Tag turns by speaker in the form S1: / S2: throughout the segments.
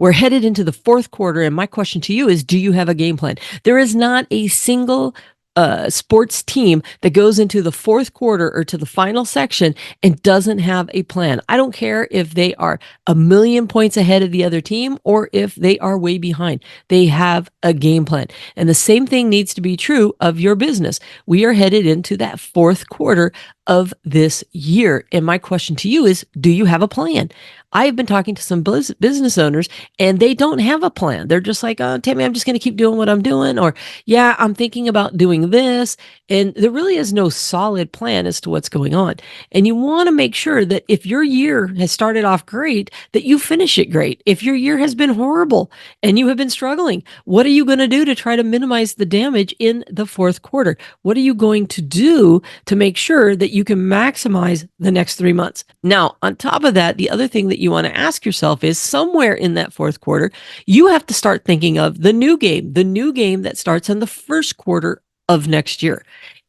S1: We're headed into the fourth quarter, and my question to you is, do you have a game plan? There is not a single sports team that goes into the fourth quarter or to the final section and doesn't have a plan. I don't care if they are a million points ahead of the other team or if they are way behind. They have a game plan. And the same thing needs to be true of your business. We are headed into that fourth quarter of this year. And my question to you is, do you have a plan? I've been talking to some business owners and they don't have a plan. They're just like, oh, Tammy, I'm just going to keep doing what I'm doing. Or, yeah, I'm thinking about doing this. And there really is no solid plan as to what's going on. And you want to make sure that if your year has started off great, that you finish it great. If your year has been horrible and you have been struggling, what are you going to do to try to minimize the damage in the fourth quarter? What are you going to do to make sure that you can maximize the next 3 months? Now, on top of that, the other thing that you want to ask yourself is, somewhere in that fourth quarter, you have to start thinking of the new game that starts in the first quarter of next year.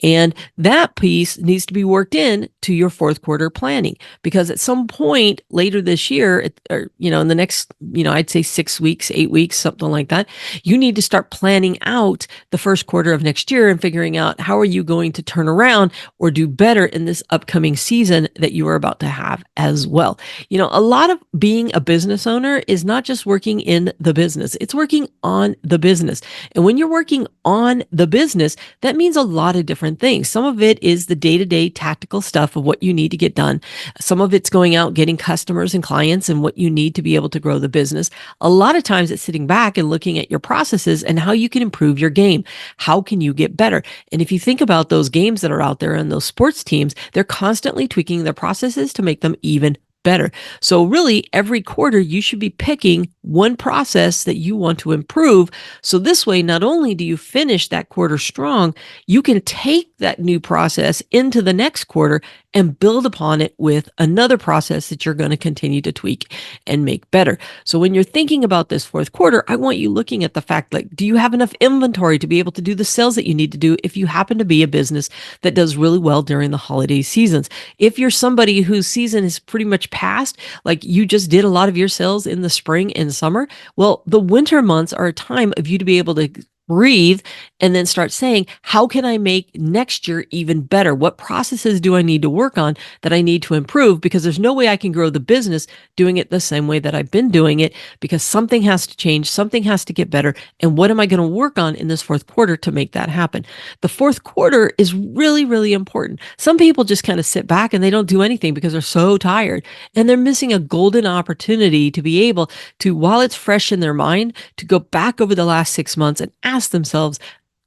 S1: And that piece needs to be worked in to your fourth quarter planning, because at some point later this year, or, in the next, I'd say 6 weeks, 8 weeks, something like that, you need to start planning out the first quarter of next year and figuring out how are you going to turn around or do better in this upcoming season that you are about to have as well. A lot of being a business owner is not just working in the business, it's working on the business. And when you're working on the business, that means a lot of different things. Some of it is the day-to-day tactical stuff of what you need to get done. Some of it's going out, getting customers and clients and what you need to be able to grow the business. A lot of times it's sitting back and looking at your processes and how you can improve your game. How can you get better? And if you think about those games that are out there and those sports teams, they're constantly tweaking their processes to make them even better. So really, every quarter, you should be picking one process that you want to improve. So this way, not only do you finish that quarter strong, you can take that new process into the next quarter and build upon it with another process that you're going to continue to tweak and make better. So when you're thinking about this fourth quarter, I want you looking at the fact, like, do you have enough inventory to be able to do the sales that you need to do if you happen to be a business that does really well during the holiday seasons? If you're somebody whose season is pretty much past, like you just did a lot of your sales in the spring and summer, well, the winter months are a time of you to be able to breathe and then start saying, how can I make next year even better? What processes do I need to work on that I need to improve? Because there's no way I can grow the business doing it the same way that I've been doing it, because something has to change, something has to get better. And what am I going to work on in this fourth quarter to make that happen? The fourth quarter is really, really important. Some people just kind of sit back and they don't do anything because they're so tired, and they're missing a golden opportunity to be able to, while it's fresh in their mind, to go back over the last 6 months and ask themselves,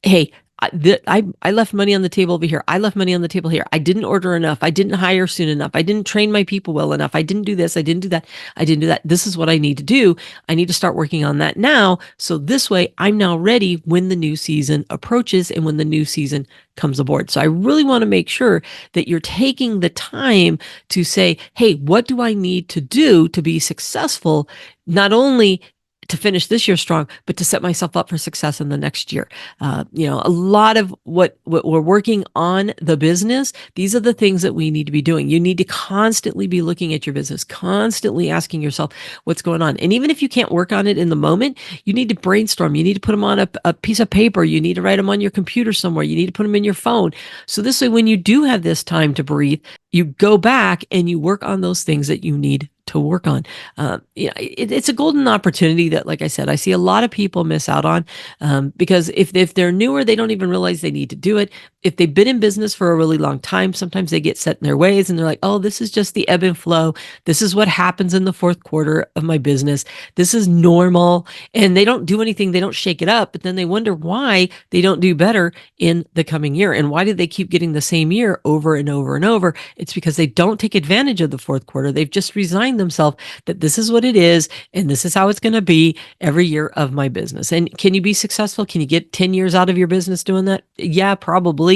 S1: hey, I left money on the table over here. I left money on the table here. I didn't order enough. I didn't hire soon enough. I didn't train my people well enough. I didn't do this. I didn't do that. I didn't do that. This is what I need to do. I need to start working on that now. So this way I'm now ready when the new season approaches and when the new season comes aboard. So I really want to make sure that you're taking the time to say, hey, what do I need to do to be successful? Not only to finish this year strong, but to set myself up for success in the next year. A lot of what we're working on the business, these are the things that we need to be doing. You need to constantly be looking at your business, constantly asking yourself what's going on. And even if you can't work on it in the moment, you need to brainstorm. You need to put them on a piece of paper. You need to write them on your computer somewhere. You need to put them in your phone. So this way, when you do have this time to breathe, you go back and you work on those things that you need to work on. It's a golden opportunity that, like I said, I see a lot of people miss out on, because if they're newer, they don't even realize they need to do it. If they've been in business for a really long time, sometimes they get set in their ways and they're like, oh, this is just the ebb and flow. This is what happens in the fourth quarter of my business. This is normal. And they don't do anything. They don't shake it up. But then they wonder why they don't do better in the coming year. And why do they keep getting the same year over and over and over? It's because they don't take advantage of the fourth quarter. They've just resigned themselves that this is what it is and this is how it's going to be every year of my business. And can you be successful? Can you get 10 years out of your business doing that? Yeah, probably.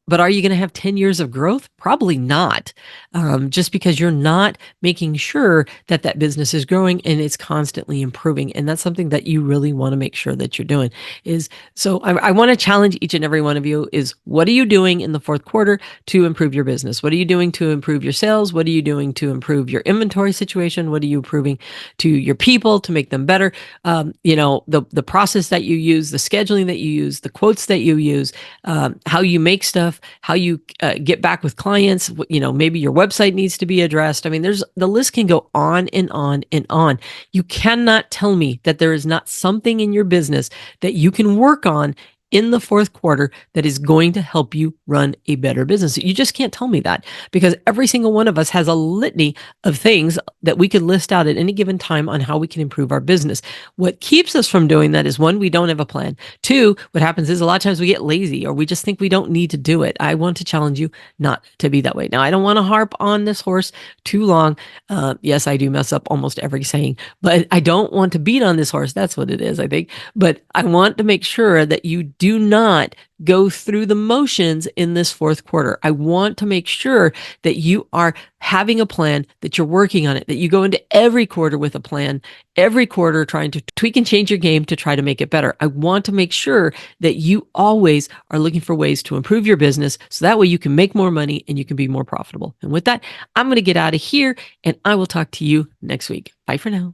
S1: But are you going to have 10 years of growth? Probably not. Just because you're not making sure that that business is growing and it's constantly improving. And that's something that you really want to make sure that you're doing is, so I want to challenge each and every one of you is, what are you doing in the fourth quarter to improve your business? What are you doing to improve your sales? What are you doing to improve your inventory situation? What are you improving to your people to make them better? The process that you use, the scheduling that you use, the quotes that you use, how you make stuff, how you get back with clients. Maybe your website needs to be addressed. I mean, the list can go on and on and on. You cannot tell me that there is not something in your business that you can work on in the fourth quarter that is going to help you run a better business. You just can't tell me that, because every single one of us has a litany of things that we could list out at any given time on how we can improve our business. What keeps us from doing that is, one, we don't have a plan. Two, what happens is a lot of times we get lazy or we just think we don't need to do it. I want to challenge you not to be that way. Now, I don't want to harp on this horse too long. Yes, I do mess up almost every saying, but I don't want to beat on this horse. That's what it is, I think. But I want to make sure that you do not go through the motions in this fourth quarter. I want to make sure that you are having a plan, that you're working on it, that you go into every quarter with a plan, every quarter trying to tweak and change your game to try to make it better. I want to make sure that you always are looking for ways to improve your business so that way you can make more money and you can be more profitable. And with that, I'm going to get out of here and I will talk to you next week. Bye for now.